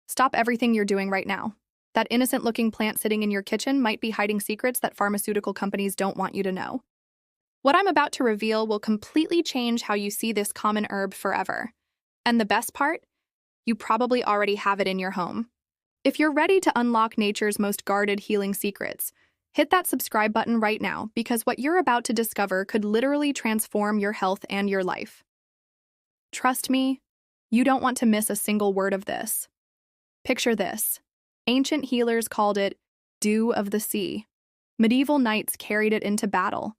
Stop everything you're doing right now. That innocent-looking plant sitting in your kitchen might be hiding secrets that pharmaceutical companies don't want you to know. What I'm about to reveal will completely change how you see this common herb forever. And the best part? You probably already have it in your home. If you're ready to unlock nature's most guarded healing secrets, hit that subscribe button right now because what you're about to discover could literally transform your health and your life. Trust me, you don't want to miss a single word of this. Picture this. Ancient healers called it dew of the sea. Medieval knights carried it into battle.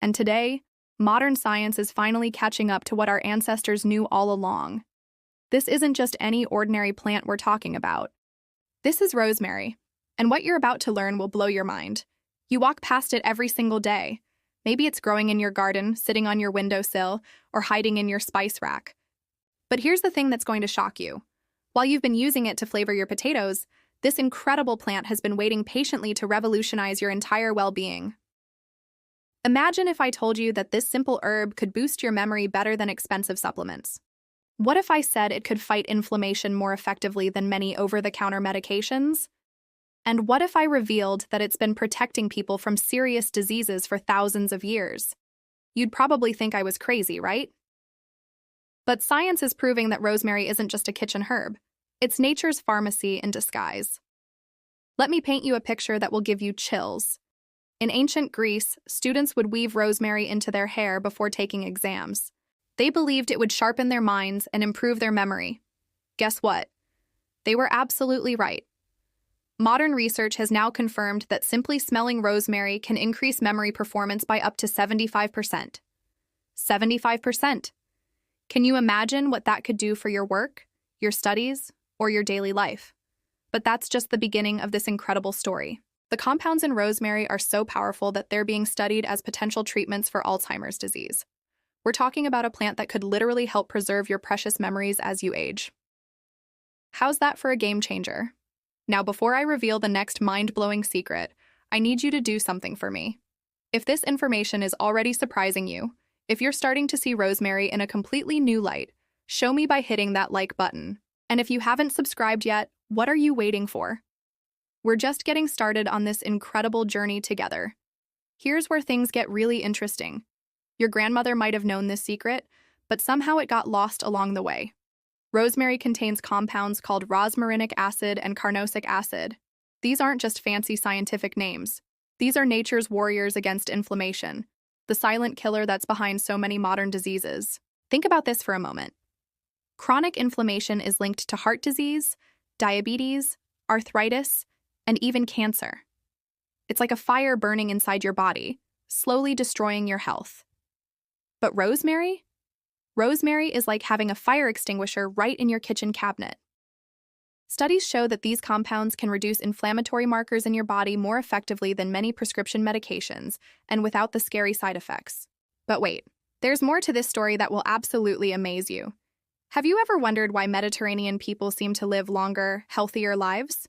And today, modern science is finally catching up to what our ancestors knew all along. This isn't just any ordinary plant we're talking about. This is rosemary, and what you're about to learn will blow your mind. You walk past it every single day. Maybe it's growing in your garden, sitting on your windowsill, or hiding in your spice rack. But here's the thing that's going to shock you. While you've been using it to flavor your potatoes, this incredible plant has been waiting patiently to revolutionize your entire well-being. Imagine if I told you that this simple herb could boost your memory better than expensive supplements. What if I said it could fight inflammation more effectively than many over-the-counter medications? And what if I revealed that it's been protecting people from serious diseases for thousands of years? You'd probably think I was crazy, right? But science is proving that rosemary isn't just a kitchen herb. It's nature's pharmacy in disguise. Let me paint you a picture that will give you chills. In ancient Greece, students would weave rosemary into their hair before taking exams. They believed it would sharpen their minds and improve their memory. Guess what? They were absolutely right. Modern research has now confirmed that simply smelling rosemary can increase memory performance by up to 75%. 75%. Can you imagine what that could do for your work, your studies, or your daily life? But that's just the beginning of this incredible story. The compounds in rosemary are so powerful that they're being studied as potential treatments for Alzheimer's disease. We're talking about a plant that could literally help preserve your precious memories as you age. How's that for a game changer? Now, before I reveal the next mind-blowing secret, I need you to do something for me. If this information is already surprising you, if you're starting to see rosemary in a completely new light, show me by hitting that like button. And if you haven't subscribed yet, what are you waiting for? We're just getting started on this incredible journey together. Here's where things get really interesting. Your grandmother might have known this secret, but somehow it got lost along the way. Rosemary contains compounds called rosmarinic acid and carnosic acid. These aren't just fancy scientific names. These are nature's warriors against inflammation, the silent killer that's behind so many modern diseases. Think about this for a moment. Chronic inflammation is linked to heart disease, diabetes, arthritis, and even cancer. It's like a fire burning inside your body, slowly destroying your health. But rosemary? Rosemary is like having a fire extinguisher right in your kitchen cabinet. Studies show that these compounds can reduce inflammatory markers in your body more effectively than many prescription medications and without the scary side effects. But wait, there's more to this story that will absolutely amaze you. Have you ever wondered why Mediterranean people seem to live longer, healthier lives?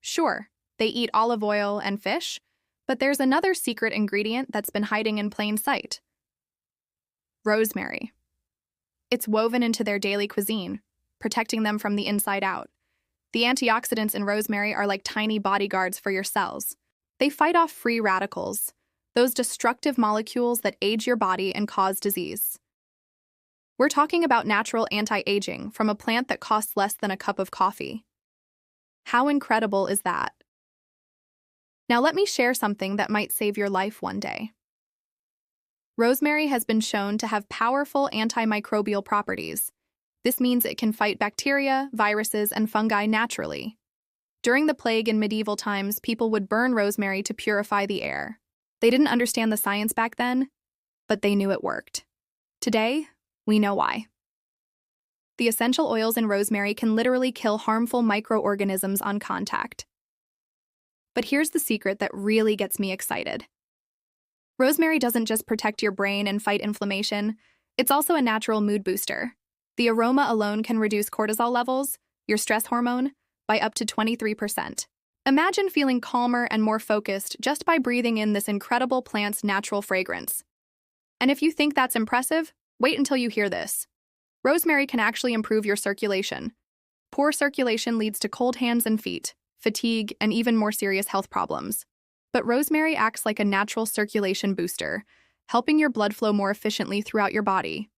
Sure, they eat olive oil and fish, but there's another secret ingredient that's been hiding in plain sight. Rosemary. It's woven into their daily cuisine, protecting them from the inside out. The antioxidants in rosemary are like tiny bodyguards for your cells. They fight off free radicals, those destructive molecules that age your body and cause disease. We're talking about natural anti-aging from a plant that costs less than a cup of coffee. How incredible is that? Now let me share something that might save your life one day. Rosemary has been shown to have powerful antimicrobial properties. This means it can fight bacteria, viruses, and fungi naturally. During the plague in medieval times, people would burn rosemary to purify the air. They didn't understand the science back then, but they knew it worked. Today, we know why. The essential oils in rosemary can literally kill harmful microorganisms on contact. But here's the secret that really gets me excited. Rosemary doesn't just protect your brain and fight inflammation, it's also a natural mood booster. The aroma alone can reduce cortisol levels, your stress hormone, by up to 23%. Imagine feeling calmer and more focused just by breathing in this incredible plant's natural fragrance. And if you think that's impressive, wait until you hear this. Rosemary can actually improve your circulation. Poor circulation leads to cold hands and feet, fatigue, and even more serious health problems. But rosemary acts like a natural circulation booster, helping your blood flow more efficiently throughout your body.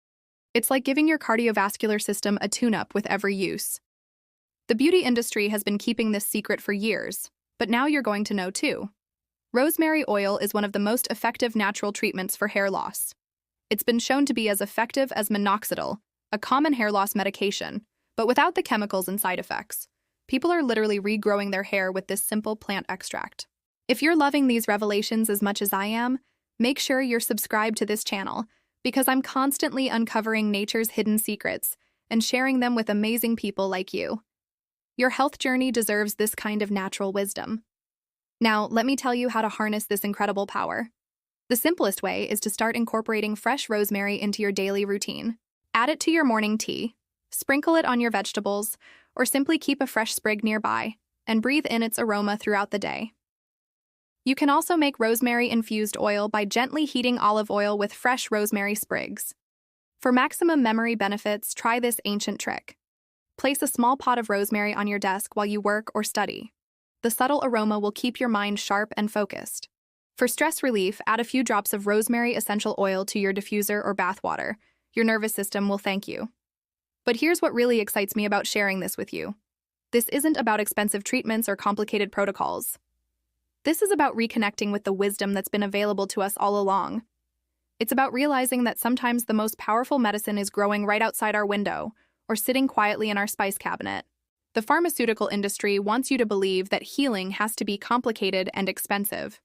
It's like giving your cardiovascular system a tune-up with every use. The beauty industry has been keeping this secret for years, but now you're going to know too. Rosemary oil is one of the most effective natural treatments for hair loss. It's been shown to be as effective as minoxidil, a common hair loss medication, but without the chemicals and side effects. People are literally regrowing their hair with this simple plant extract. If you're loving these revelations as much as I am, make sure you're subscribed to this channel, because I'm constantly uncovering nature's hidden secrets and sharing them with amazing people like you. Your health journey deserves this kind of natural wisdom. Now, let me tell you how to harness this incredible power. The simplest way is to start incorporating fresh rosemary into your daily routine. Add it to your morning tea, sprinkle it on your vegetables, or simply keep a fresh sprig nearby and breathe in its aroma throughout the day. You can also make rosemary-infused oil by gently heating olive oil with fresh rosemary sprigs. For maximum memory benefits, try this ancient trick. Place a small pot of rosemary on your desk while you work or study. The subtle aroma will keep your mind sharp and focused. For stress relief, add a few drops of rosemary essential oil to your diffuser or bath water. Your nervous system will thank you. But here's what really excites me about sharing this with you. This isn't about expensive treatments or complicated protocols. This is about reconnecting with the wisdom that's been available to us all along. It's about realizing that sometimes the most powerful medicine is growing right outside our window or sitting quietly in our spice cabinet. The pharmaceutical industry wants you to believe that healing has to be complicated and expensive.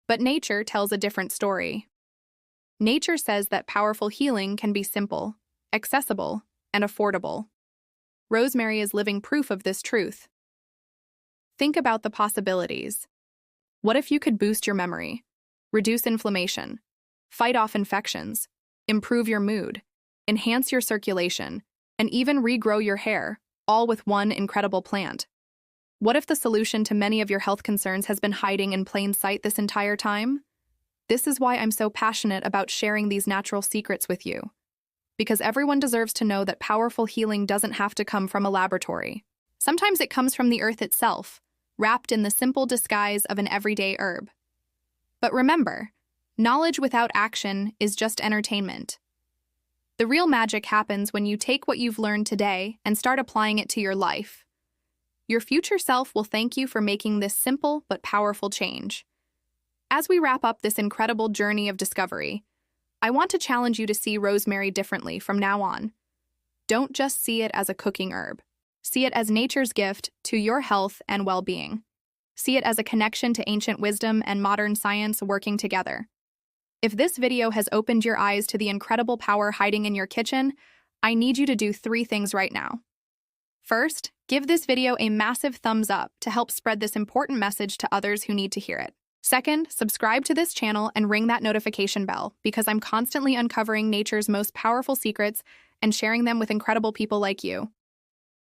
But nature tells a different story. Nature says that powerful healing can be simple, accessible, and affordable. Rosemary is living proof of this truth. Think about the possibilities. What if you could boost your memory, reduce inflammation, fight off infections, improve your mood, enhance your circulation, and even regrow your hair, all with one incredible plant? What if the solution to many of your health concerns has been hiding in plain sight this entire time? This is why I'm so passionate about sharing these natural secrets with you. Because everyone deserves to know that powerful healing doesn't have to come from a laboratory. Sometimes it comes from the earth itself, wrapped in the simple disguise of an everyday herb. But remember, knowledge without action is just entertainment. The real magic happens when you take what you've learned today and start applying it to your life. Your future self will thank you for making this simple but powerful change. As we wrap up this incredible journey of discovery, I want to challenge you to see rosemary differently from now on. Don't just see it as a cooking herb. See it as nature's gift to your health and well-being. See it as a connection to ancient wisdom and modern science working together. If this video has opened your eyes to the incredible power hiding in your kitchen, I need you to do 3 things right now. First, give this video a massive thumbs up to help spread this important message to others who need to hear it. Second, subscribe to this channel and ring that notification bell, because I'm constantly uncovering nature's most powerful secrets and sharing them with incredible people like you.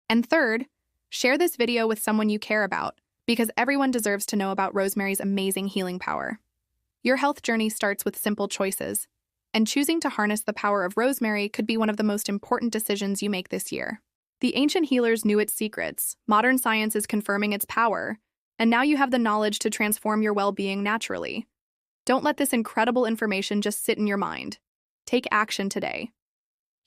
And third, share this video with someone you care about, because everyone deserves to know about rosemary's amazing healing power. Your health journey starts with simple choices, and choosing to harness the power of rosemary could be one of the most important decisions you make this year. The ancient healers knew its secrets, modern science is confirming its power, and now you have the knowledge to transform your well-being naturally. Don't let this incredible information just sit in your mind. Take action today.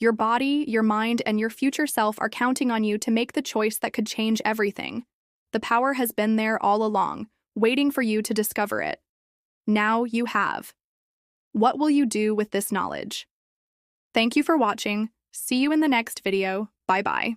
Your body, your mind, and your future self are counting on you to make the choice that could change everything. The power has been there all along, waiting for you to discover it. Now you have. What will you do with this knowledge? Thank you for watching. See you in the next video. Bye-bye.